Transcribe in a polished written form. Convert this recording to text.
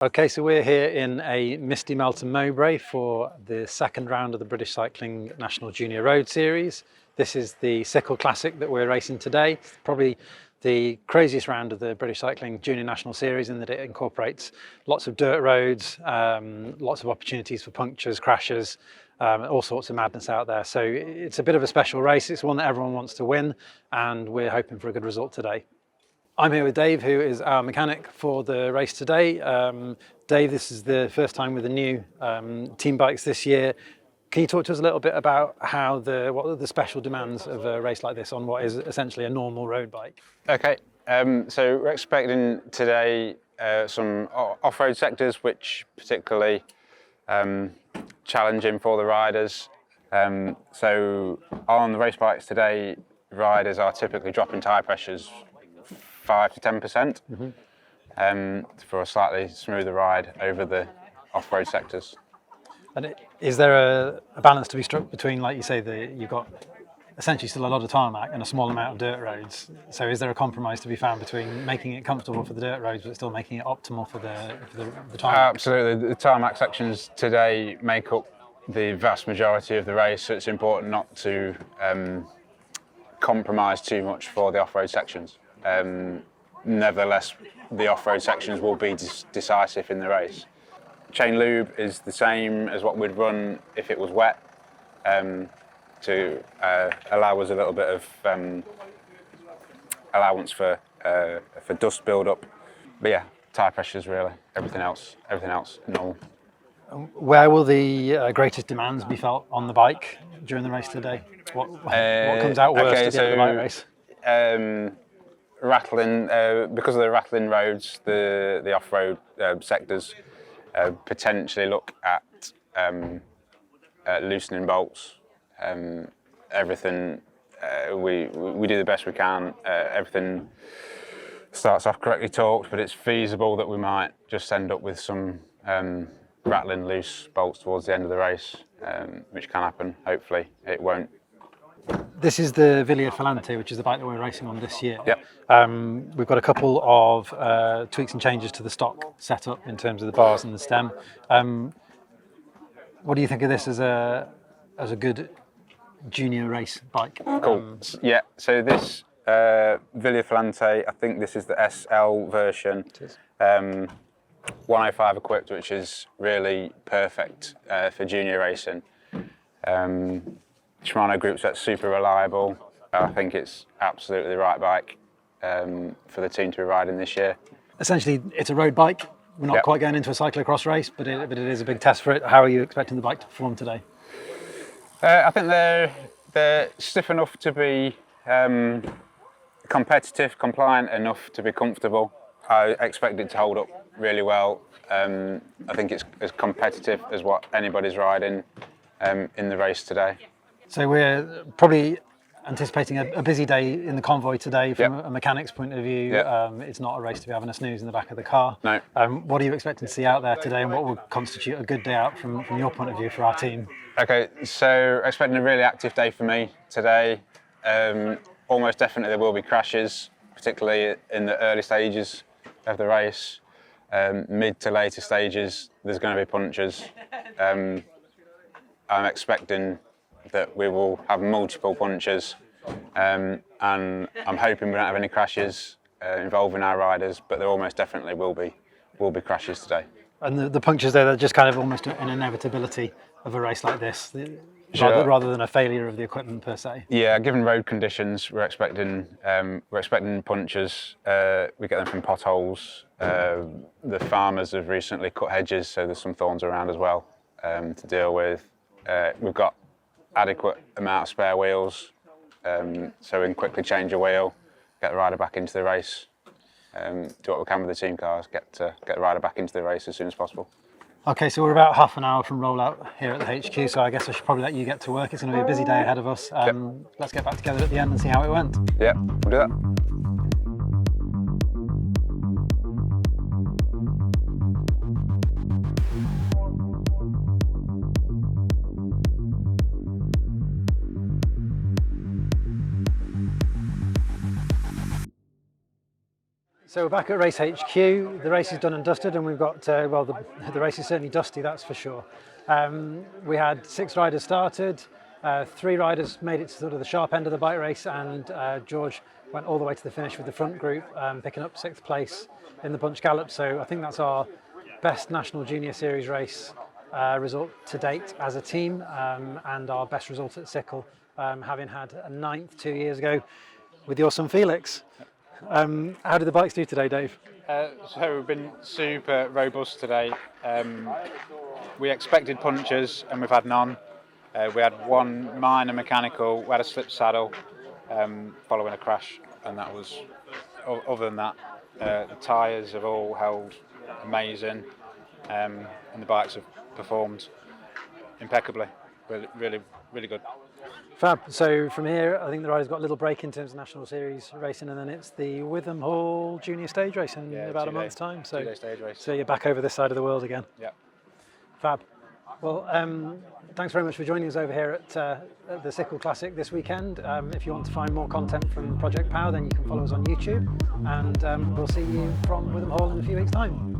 Okay, so we're here in a misty Melton Mowbray for the second round of the British Cycling National Junior Road Series. This is the Cicle Classic that we're racing today. Probably the craziest round of the British Cycling Junior National Series in that it incorporates lots of dirt roads, lots of opportunities for punctures, crashes, all sorts of madness out there. So it's a bit of a special race. It's one that everyone wants to win, and we're hoping for a good result today. I'm here with Dave, who is our mechanic for the race today. Dave, this is the first time with the new team bikes this year. Can you talk to us a little bit about what are the special demands of a race like this on what is essentially a normal road bike? Okay, so we're expecting today some off-road sectors, which particularly challenging for the riders. So on the race bikes today, riders are typically dropping tyre pressures 5 to 10% for a slightly smoother ride over the off-road sectors. And is there a balance to be struck between, like you say, you've got essentially still a lot of tarmac and a small amount of dirt roads? So is there a compromise to be found between making it comfortable for the dirt roads but still making it optimal for the tarmac? Absolutely. The tarmac sections today make up the vast majority of the race, so it's important not to compromise too much for the off-road sections. Nevertheless, the off-road sections will be decisive in the race. Chain lube is the same as what we'd run if it was wet, to allow us a little bit of allowance for dust build-up. But yeah, tyre pressures really. Everything else normal. Where will the greatest demands be felt on the bike during the race today? What comes out worst at the end of the bike race? Rattling, because of the rattling roads, the off-road sectors potentially look at loosening bolts. Everything we do the best we can. Everything starts off correctly torqued, but it's feasible that we might just end up with some rattling loose bolts towards the end of the race, which can happen. Hopefully it won't. This is the Wilier Filante, which is the bike that we're racing on this year. Yep. We've got a couple of tweaks and changes to the stock setup in terms of the bars and the stem. What do you think of this as a good junior race bike? Cool. Yeah. So this Wilier Filante, I think this is the SL version. It is. 105 equipped, which is really perfect for junior racing. Shimano group set's super reliable. I think it's absolutely the right bike for the team to be riding this year. Essentially, it's a road bike. We're not quite going into a cyclocross race, but it is a big test for it. How are you expecting the bike to perform today? I think they're stiff enough to be competitive, compliant enough to be comfortable. I expect it to hold up really well. I think it's as competitive as what anybody's riding in the race today. So we're probably anticipating a busy day in the convoy today from a mechanic's point of view. It's not a race to be having a snooze in the back of the car. No. What are you expecting to see out there today, and what would constitute a good day out from your point of view for our team? Okay, so expecting a really active day for me today. Almost definitely there will be crashes, particularly in the early stages of the race. Mid to later stages, there's going to be punctures. I'm expecting that we will have multiple punctures, and I'm hoping we don't have any crashes involving our riders, but there almost definitely will be crashes today. And the punctures there, they're just kind of almost an inevitability of a race like this, rather than a failure of the equipment per se. Yeah, given road conditions, we're expecting punctures. We get them from potholes. The farmers have recently cut hedges, so there's some thorns around as well to deal with. We've got adequate amount of spare wheels, so we can quickly change a wheel, get the rider back into the race, do what we can with the team cars, get the rider back into the race as soon as possible. Okay, so we're about half an hour from rollout here at the HQ, so I guess I should probably let you get to work. It's going to be a busy day ahead of us. Let's get back together at the end and see how it went. Yeah, we'll do that. So we're back at Race HQ. The race is done and dusted, and we've got, well, the race is certainly dusty, that's for sure. We had 6 riders started, 3 riders made it to sort of the sharp end of the bike race, and George went all the way to the finish with the front group, picking up 6th place in the Punch Gallop. So I think that's our best National Junior Series race result to date as a team, and our best result at Cicle, having had a 9th 2 years ago with your son Felix. How did the bikes do today, Dave? So we've been super robust today. We expected punctures and we've had none. We had 1 minor mechanical, we had a slip saddle following a crash, and that was, other than that, the tyres have all held amazing, and the bikes have performed impeccably. Really, really good. Fab. So from here, I think the riders got a little break in terms of National Series racing, and then it's the Witham Hall Junior Stage race in about a month's time. So 2-day stage race. So you're back over this side of the world again. Yeah. Fab. Well, thanks very much for joining us over here at the Cicle Classic this weekend. If you want to find more content from Project PAU, then you can follow us on YouTube, and we'll see you from Witham Hall in a few weeks' time.